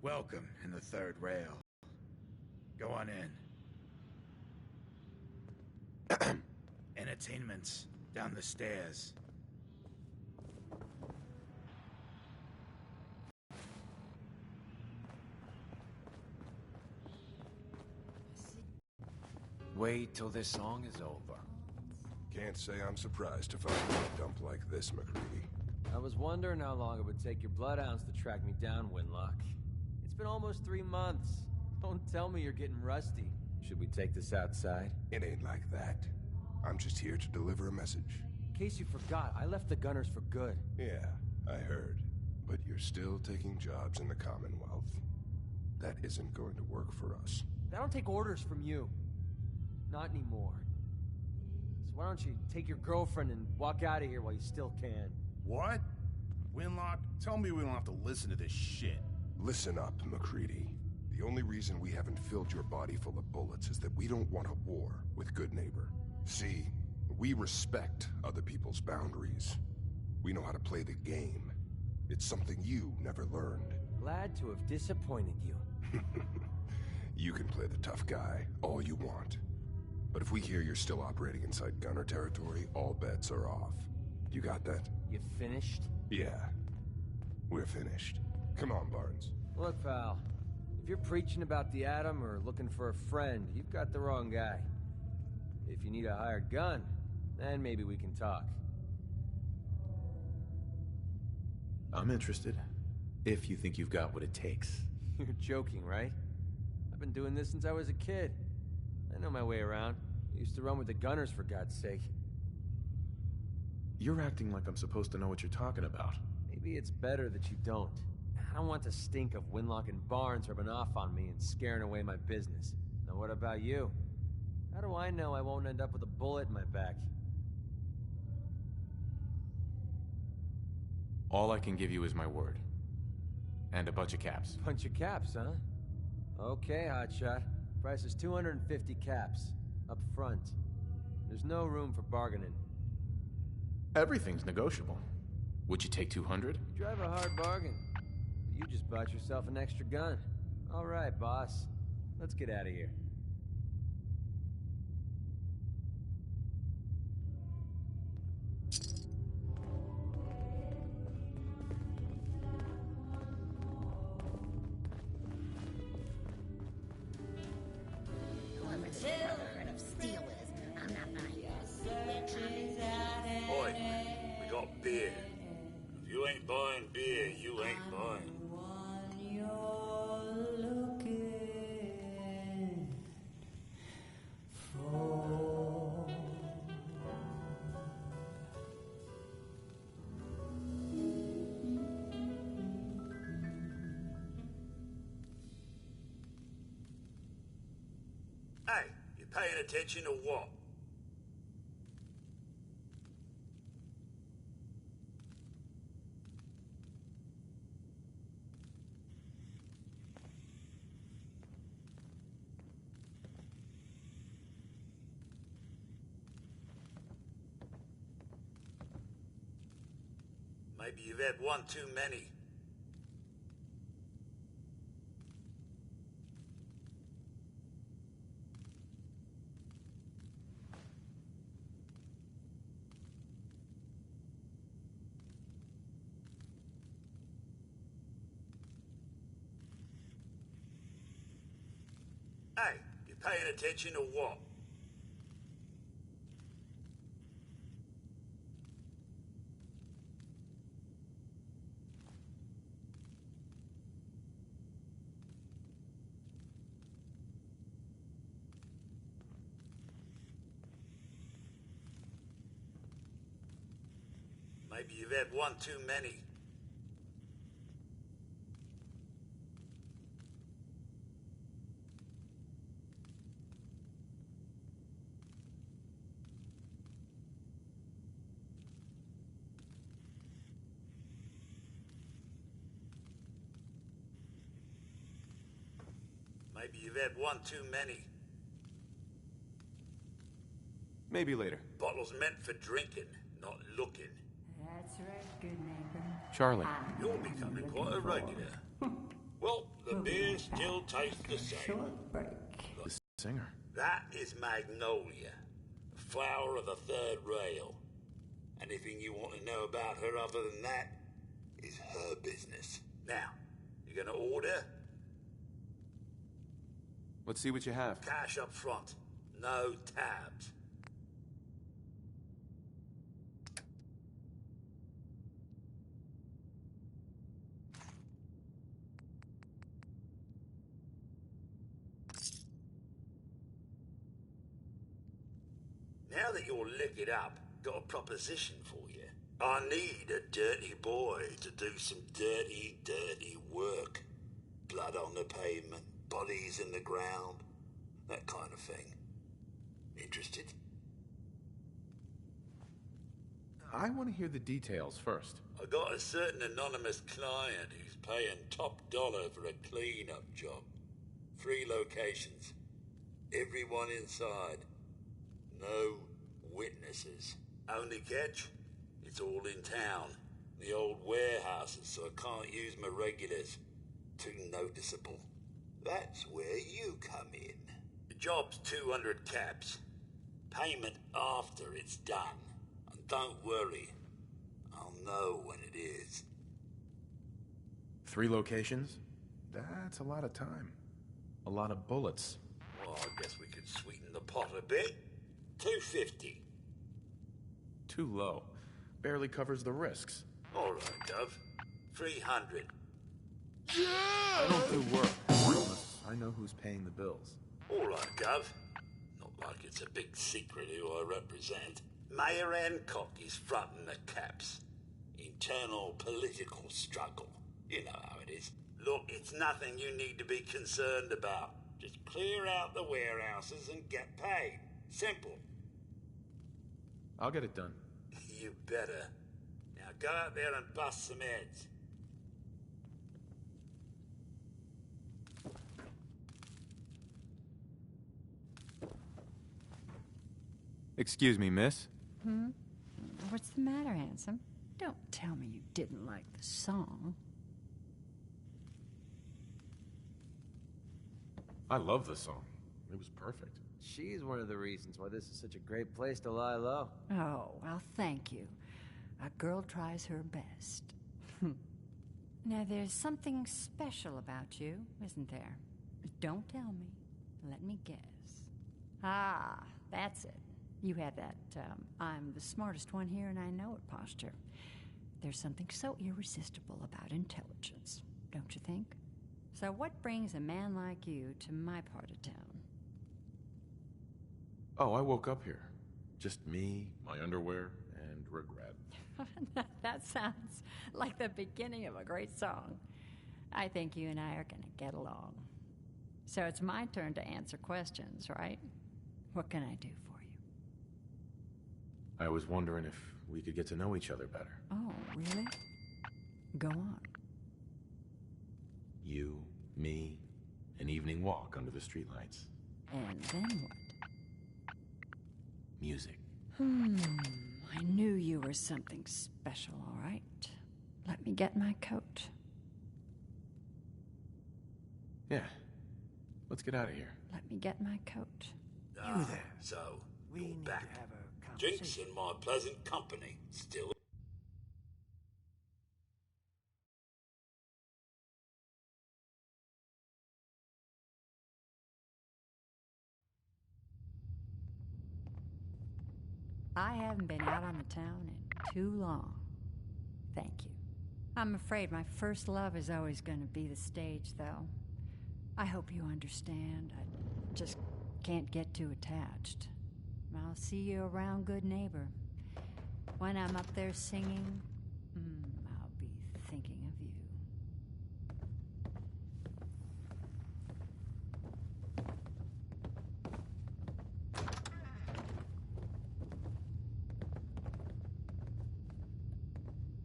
Welcome in the third rail. Go on in. Entertainment's down the stairs. Wait till this song is over. Can't say I'm surprised to find a dump like this, MacReady. I was wondering how long it would take your bloodhounds to track me down, Winlock. It's been almost 3 months. Don't tell me you're getting rusty. Should we take this outside? It ain't like that. I'm just here to deliver a message. In case you forgot, I left the Gunners for good. Yeah, I heard. But you're still taking jobs in the Commonwealth. That isn't going to work for us. I don't take orders from you. Not anymore. So why don't you take your girlfriend and walk out of here while you still can? What? Winlock, tell me we don't have to listen to this shit. Listen up, MacReady. The only reason we haven't filled your body full of bullets is that we don't want a war with Goodneighbor. See, we respect other people's boundaries. We know how to play the game. It's something you never learned. Glad to have disappointed you. You can play the tough guy all you want. But if we hear you're still operating inside Gunner territory, all bets are off. You got that? You finished? Yeah. We're finished. Come on, Barnes. Look, pal. If you're preaching about the Atom or looking for a friend, you've got the wrong guy. If you need a hired gun, then maybe we can talk. I'm interested. If you think you've got what it takes. You're joking, right? I've been doing this since I was a kid. I know my way around. I used to run with the Gunners, for God's sake. You're acting like I'm supposed to know what you're talking about. Maybe it's better that you don't. I don't want the stink of Winlock and Barnes rubbing off on me and scaring away my business. Now what about you? How do I know I won't end up with a bullet in my back? All I can give you is my word. And a bunch of caps. Bunch of caps, huh? Okay, hotshot. Price is 250 caps. Up front. There's no room for bargaining. Everything's negotiable. Would you take 200? You drive a hard bargain. But you just bought yourself an extra gun. All right, boss. Let's get out of here. Boy, we got beer. If you ain't buying beer, you ain't buying. Hey, you paying attention to what? Maybe you've had one too many. Hey, you paying attention to what? Maybe you've had one too many. Maybe you've had one too many. Maybe later. Bottle's meant for drinking, not looking. That's right, good neighbor. Charlie. You're becoming quite a regular. Well, the beer still tastes the same. Short break. The singer. That is Magnolia, the flower of the third rail. Anything you want to know about her other than that is her business. Now, you gonna order? Let's see what you have. Cash up front, no tabs. Now that you're liquored up, got a proposition for you. I need a dirty boy to do some dirty, dirty work. Blood on the pavement, bodies in the ground, that kind of thing. Interested? I want to hear the details first. I got a certain anonymous client who's paying top dollar for a clean-up job. 3 locations. Everyone inside. No witnesses. Only catch? It's all in town. The old warehouses, so I can't use my regulars. Too noticeable. That's where you come in. The job's 200 caps. Payment after it's done. And don't worry, I'll know when it is. 3 locations? That's a lot of time. A lot of bullets. Well, I guess we could sweeten the pot a bit. 250. Too low. Barely covers the risks. All right, Gov. 300. I don't do work. Unless I know who's paying the bills. All right, Gov. Not like it's a big secret who I represent. Mayor Hancock is fronting the caps. Internal political struggle. You know how it is. Look, it's nothing you need to be concerned about. Just clear out the warehouses and get paid. Simple. I'll get it done. You better. Now go out there and bust some heads. Excuse me, miss. What's the matter, handsome? Don't tell me you didn't like the song. I love the song. It was perfect. She's one of the reasons why this is such a great place to lie low. Oh, well, thank you. A girl tries her best. Now, there's something special about you, isn't there? Don't tell me. Let me guess. Ah, that's it. You have that, I'm the smartest one here and I know it posture. There's something so irresistible about intelligence, don't you think? So what brings a man like you to my part of town? Oh, I woke up here. Just me, my underwear, and regret. That sounds like the beginning of a great song. I think you and I are going to get along. So it's my turn to answer questions, right? What can I do for you? I was wondering if we could get to know each other better. Oh, really? Go on. You, me, an evening walk under the streetlights. And then what? Music. I knew you were something special, all right. Let me get my coat. Yeah. Let's get out of here. Let me get my coat. You there. So, you're back. Jinx in my pleasant company. Still. I haven't been out on the town in too long. Thank you. I'm afraid my first love is always going to be the stage, though. I hope you understand. I just can't get too attached. I'll see you around, good neighbor. When I'm up there singing, I'll be thinking of you.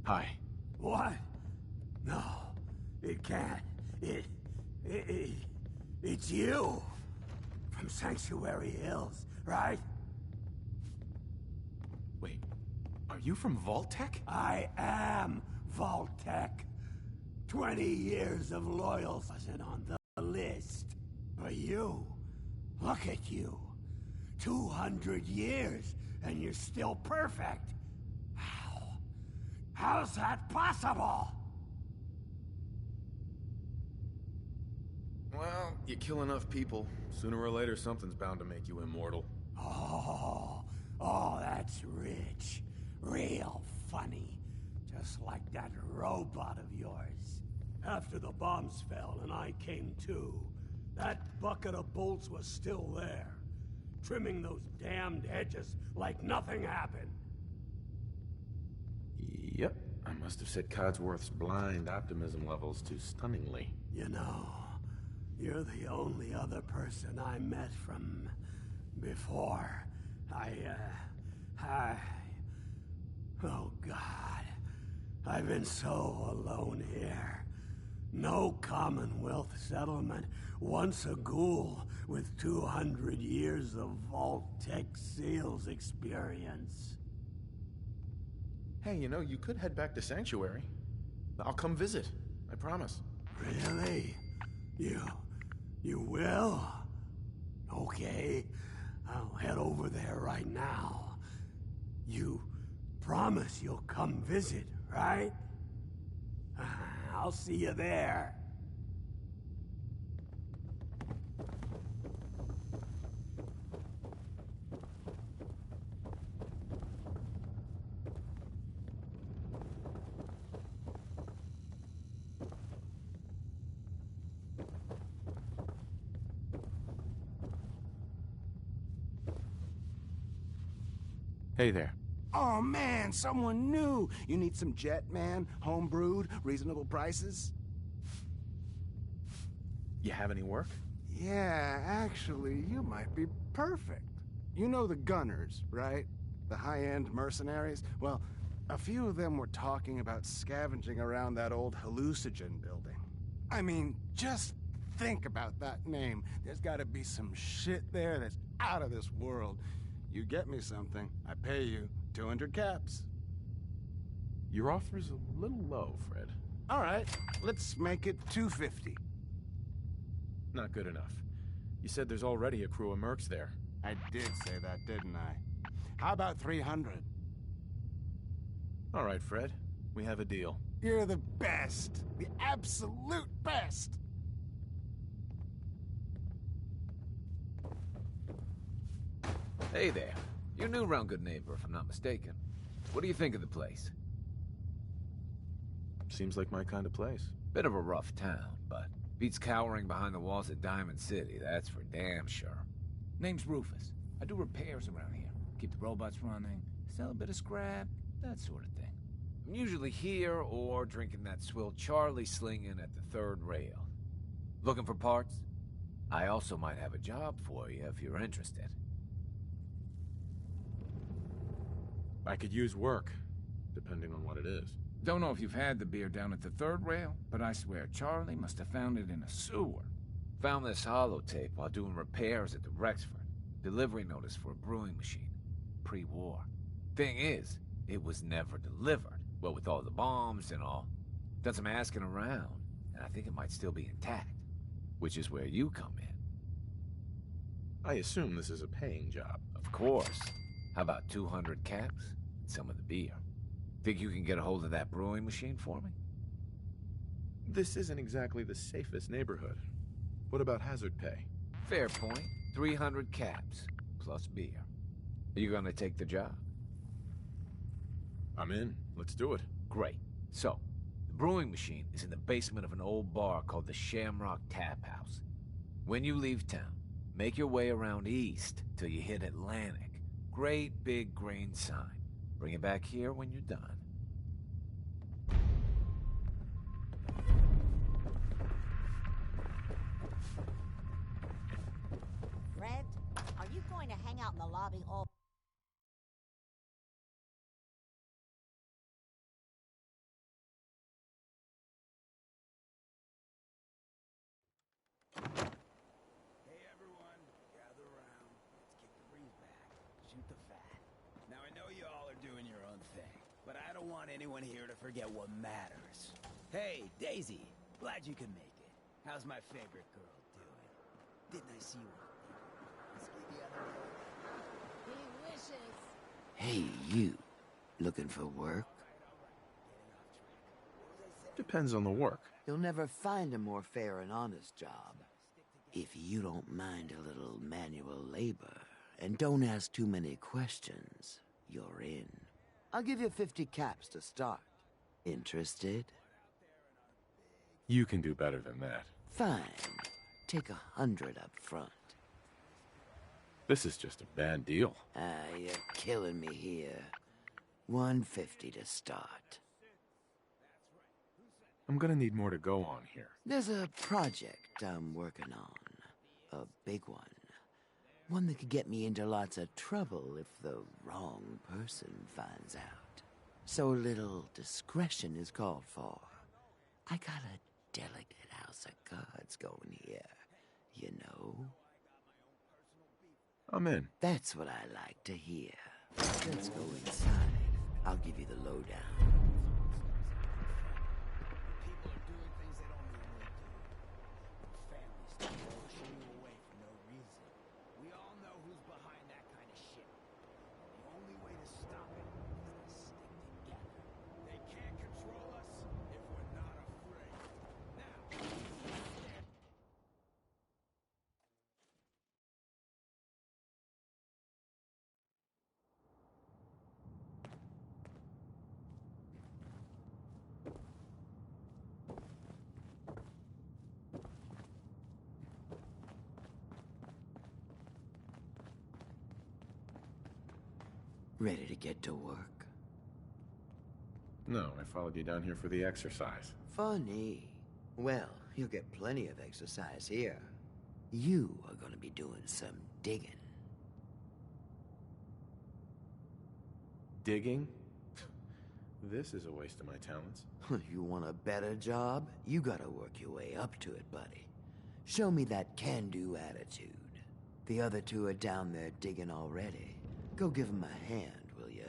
Hi. What? No, it can't. It's you. From Sanctuary Hills, right? Wait, are you from Vault-Tec? I am Vault-Tec. 20 years of loyals wasn't on the list. But you, look at you. 200 years, and you're still perfect. How? How's that possible? Well, you kill enough people, sooner or later something's bound to make you immortal. Oh, that's rich. Real funny. Just like that robot of yours. After the bombs fell and I came to, that bucket of bolts was still there, trimming those damned edges like nothing happened. Yep, I must have set Codsworth's blind optimism levels to stunningly. You know, you're the only other person I met from before. Oh God, I've been so alone here. No Commonwealth settlement, once a ghoul with 200 years of Vault-Tec sales experience. Hey, you know, you could head back to Sanctuary. I'll come visit, I promise. Really? You will? Okay, I'll head over there right now. You promise you'll come visit, right? I'll see you there. Hey there. Oh man, someone new! You need some Jet, man? Homebrewed, reasonable prices? You have any work? Yeah, actually, you might be perfect. You know the Gunners, right? The high-end mercenaries? Well, a few of them were talking about scavenging around that old hallucinogen building. I mean, just think about that name. There's gotta be some shit there that's out of this world. You get me something, I pay you 200 caps. Your offer's a little low, Fred. All right, let's make it 250. Not good enough. You said there's already a crew of mercs there. I did say that, didn't I? How about 300? All right, Fred. We have a deal. You're the best. The absolute best. Hey there. You're new around Good Neighbor, if I'm not mistaken. What do you think of the place? Seems like my kind of place. Bit of a rough town, but beats cowering behind the walls at Diamond City, that's for damn sure. Name's Rufus. I do repairs around here. Keep the robots running, sell a bit of scrap, that sort of thing. I'm usually here or drinking that swill Charlie slinging at the third rail. Looking for parts? I also might have a job for you if you're interested. I could use work, depending on what it is. Don't know if you've had the beer down at the third rail, but I swear Charlie must have found it in a sewer. Found this holotape while doing repairs at the Rexford. Delivery notice for a brewing machine. Pre-war. Thing is, it was never delivered. Well, with all the bombs and all. Done some asking around, and I think it might still be intact. Which is where you come in. I assume this is a paying job. Of course. How about 200 caps and some of the beer? Think you can get a hold of that brewing machine for me? This isn't exactly the safest neighborhood. What about hazard pay? Fair point. 300 caps, plus beer. Are you gonna take the job? I'm in. Let's do it. Great. So, the brewing machine is in the basement of an old bar called the Shamrock Tap House. When you leave town, make your way around east till you hit Atlantic. Great big green sign. Bring it back here when you're done. Fred, are you going to hang out in the lobby all... Hey everyone, gather around. Let's kick the breeze back. Shoot the fat. Now I know you all are doing your own thing, but I don't want anyone here to forget what matters. Hey, Daisy. Glad you could make it. How's my favorite girl doing? Didn't I see you? He wishes. Hey, you. Looking for work? Depends on the work. You'll never find a more fair and honest job. If you don't mind a little manual labor, and don't ask too many questions, you're in. I'll give you 50 caps to start. Interested? You can do better than that. Fine. Take 100 up front. This is just a bad deal. You're killing me here. 150 to start. I'm gonna need more to go on here. There's a project I'm working on. A big one. One that could get me into lots of trouble if the wrong person finds out. So little discretion is called for. I got a delicate house of cards going here, you know? I'm in. That's what I like to hear. Let's go inside. I'll give you the lowdown. Ready to get to work? No, I followed you down here for the exercise. Funny. Well, you'll get plenty of exercise here. You are gonna be doing some digging. Digging? This is a waste of my talents. You want a better job? You gotta work your way up to it, buddy. Show me that can-do attitude. The other two are down there digging already. Go give them a hand, will ya?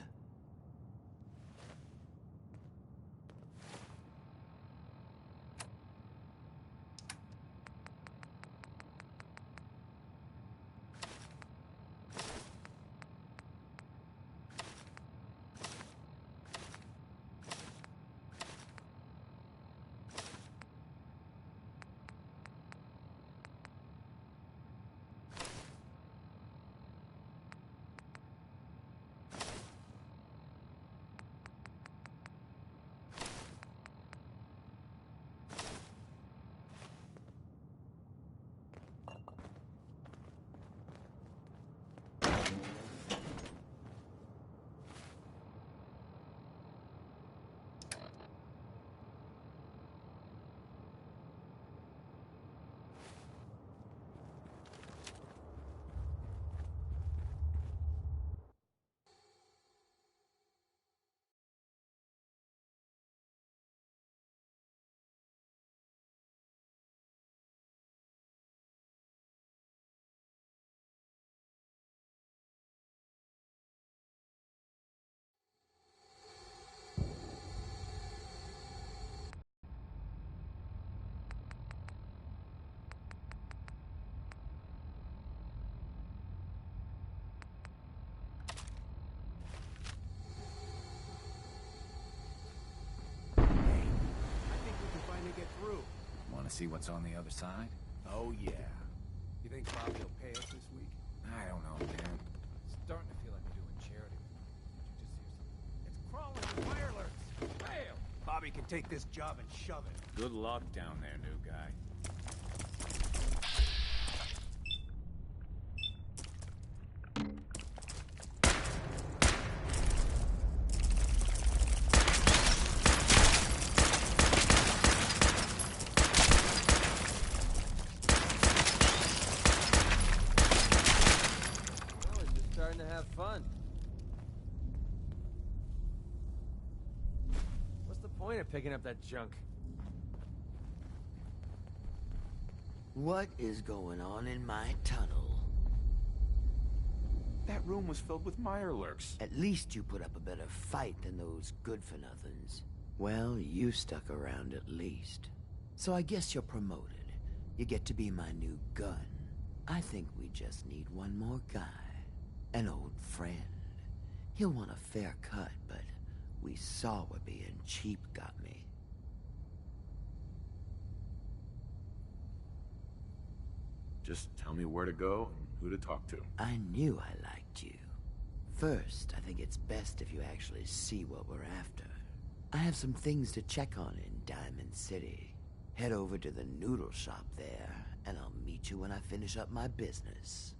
Want to see what's on the other side? Oh, yeah. You think Bobby will pay us this week? I don't know, man. It's starting to feel like we're doing charity. Did you just hear something? It's crawling with fire alerts. Bam! Bobby can take this job and shove it. Good luck down there, new guy. Fun. What's the point of picking up that junk? What is going on in my tunnel? That room was filled with Mirelurks. At least you put up a better fight than those good-for-nothings. Well, you stuck around at least. So I guess you're promoted. You get to be my new gun. I think we just need one more guy. An old friend. He'll want a fair cut, but we saw what being cheap got me. Just tell me where to go and who to talk to. I knew I liked you. First, I think it's best if you actually see what we're after. I have some things to check on in Diamond City. Head over to the noodle shop there, and I'll meet you when I finish up my business.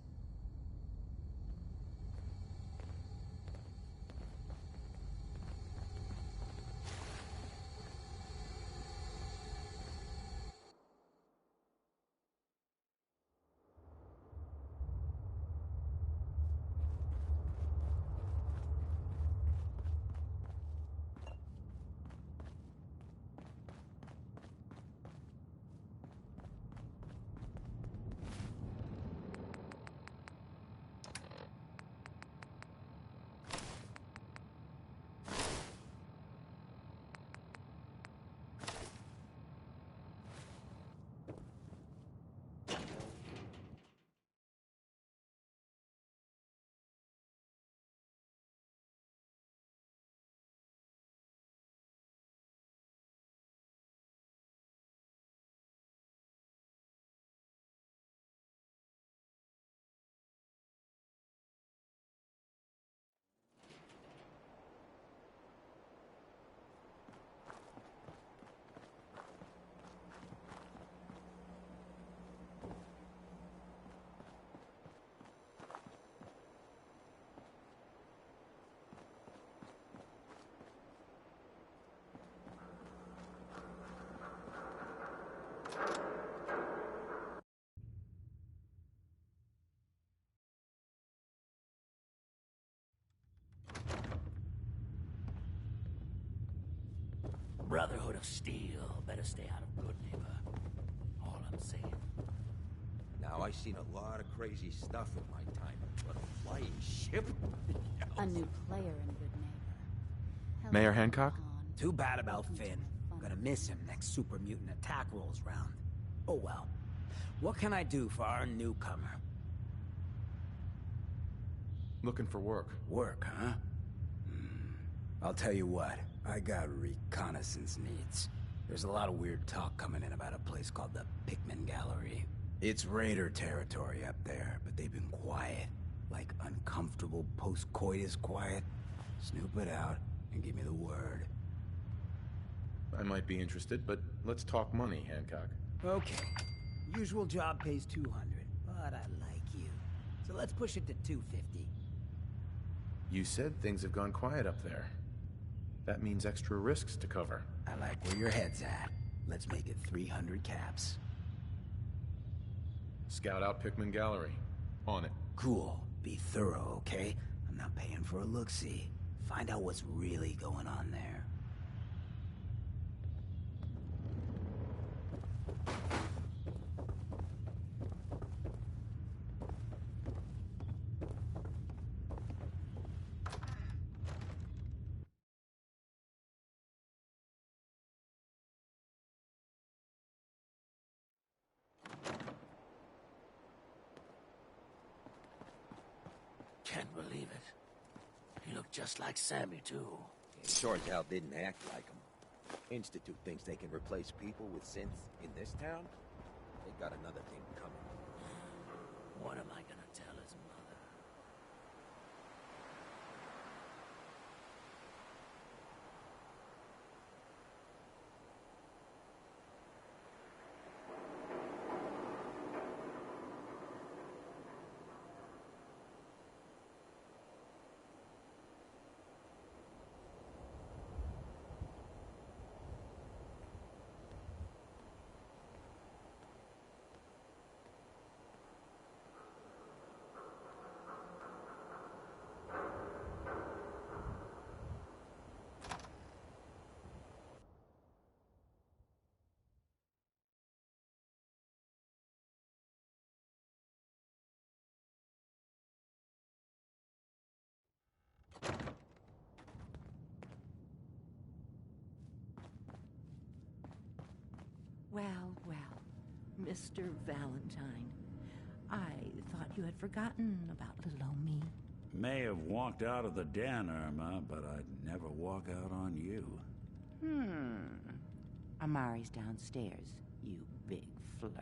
Brotherhood of Steel better stay out of Good Neighbor. All I'm saying. Now, I've seen a lot of crazy stuff in my time, but a flying ship? A new player in Good Neighbor. Mayor Hancock? Too bad about Finn. Gonna miss him next Super Mutant attack rolls round. Oh well. What can I do for our newcomer? Looking for work. Work, huh? I'll tell you what. I got reconnaissance needs. There's a lot of weird talk coming in about a place called the Pickman Gallery. It's raider territory up there, but they've been quiet. Like uncomfortable post-coitus quiet. Snoop it out and give me the word. I might be interested, but let's talk money, Hancock. Okay. Usual job pays 200, but I like you. So let's push it to 250. You said things have gone quiet up there. That means extra risks to cover. I like where your head's at. Let's make it 300 caps. Scout out Pickman Gallery. On it. Cool. Be thorough, okay? I'm not paying for a look-see. Find out what's really going on there. Can't believe it. He looked just like Sammy, too. It sure as hell didn't act like him. Institute thinks they can replace people with synths in this town? They got another thing coming. What am I gonna tell his mother? Well, well, Mr. Valentine. I thought you had forgotten about little old me. May have walked out of the den, Irma, but I'd never walk out on you. Amari's downstairs, you big flirt.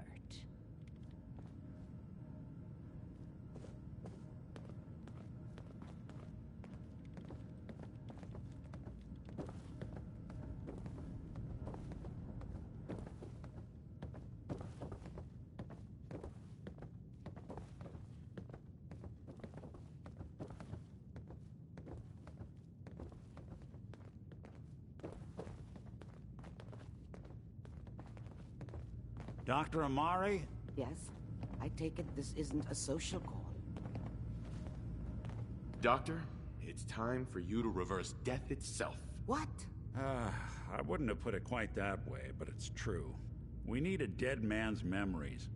Dr. Amari? Yes? I take it this isn't a social call. Doctor, it's time for you to reverse death itself. What? I wouldn't have put it quite that way, but it's true. We need a dead man's memories.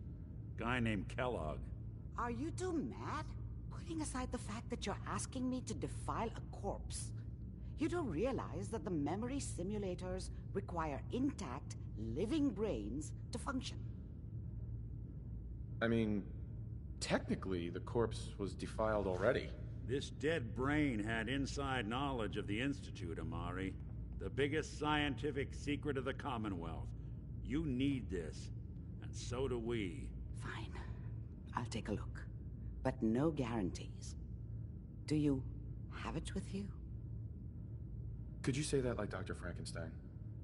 Guy named Kellogg. Are you two mad? Putting aside the fact that you're asking me to defile a corpse, you do realize that the memory simulators require intact, living brains to function. I mean, technically, the corpse was defiled already. This dead brain had inside knowledge of the Institute, Amari. The biggest scientific secret of the Commonwealth. You need this, and so do we. Fine. I'll take a look. But no guarantees. Do you have it with you? Could you say that like Dr. Frankenstein?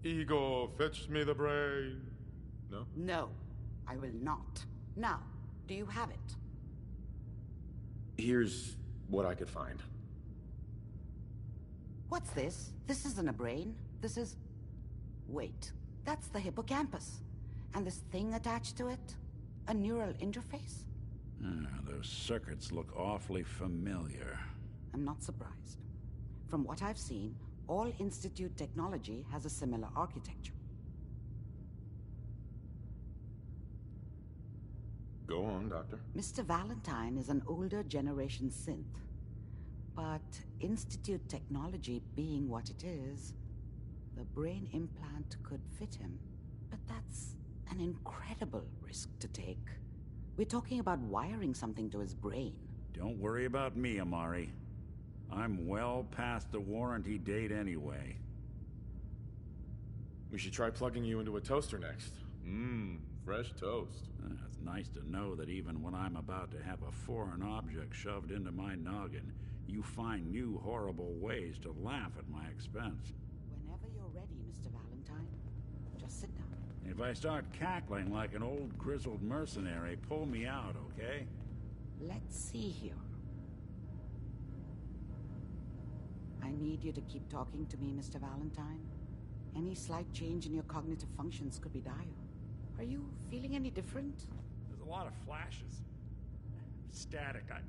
Ego, fetch me the brain. No? No, I will not. Now, do you have it? Here's what I could find. What's this? This isn't a brain. This is... Wait, that's the hippocampus. And this thing attached to it? A neural interface? Those circuits look awfully familiar. I'm not surprised. From what I've seen, all Institute technology has a similar architecture. Go on, Doctor. Mr. Valentine is an older generation synth. But Institute technology being what it is, the brain implant could fit him. But that's an incredible risk to take. We're talking about wiring something to his brain. Don't worry about me, Amari. I'm well past the warranty date anyway. We should try plugging you into a toaster next. Fresh toast. It's nice to know that even when I'm about to have a foreign object shoved into my noggin, you find new horrible ways to laugh at my expense. Whenever you're ready, Mr. Valentine, just sit down. If I start cackling like an old grizzled mercenary, pull me out, okay? Let's see here. I need you to keep talking to me, Mr. Valentine. Any slight change in your cognitive functions could be dire. Are you feeling any different? There's a lot of flashes. Static. I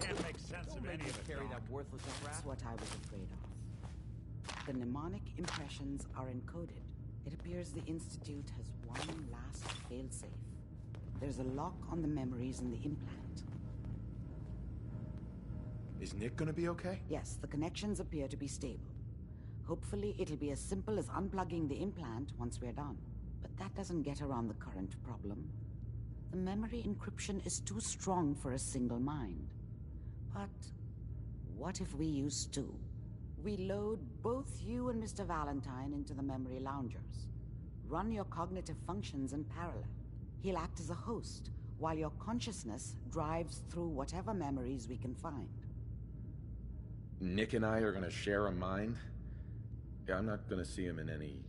can't make sense of any of it. Carry that worthless crap. That's what I was afraid of. The mnemonic impressions are encoded. It appears the Institute has one last failsafe. There's a lock on the memories in the implant. Is Nick gonna be okay? Yes, the connections appear to be stable. Hopefully, it'll be as simple as unplugging the implant once we're done. But that doesn't get around the current problem. The memory encryption is too strong for a single mind. But what if we use two? We load both you and Mr. Valentine into the memory loungers. Run your cognitive functions in parallel. He'll act as a host, while your consciousness drives through whatever memories we can find. Nick and I are gonna share a mind? Yeah, I'm not gonna see him in any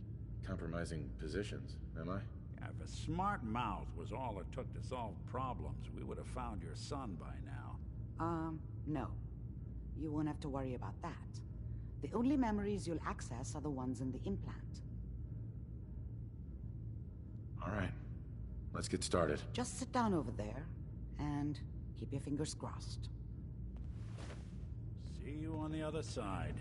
compromising positions, am I? If a smart mouth was all it took to solve problems, we would have found your son by now. No. You won't have to worry about that. The only memories you'll access are the ones in the implant. All right. Let's get started. Just sit down over there, and keep your fingers crossed. See you on the other side.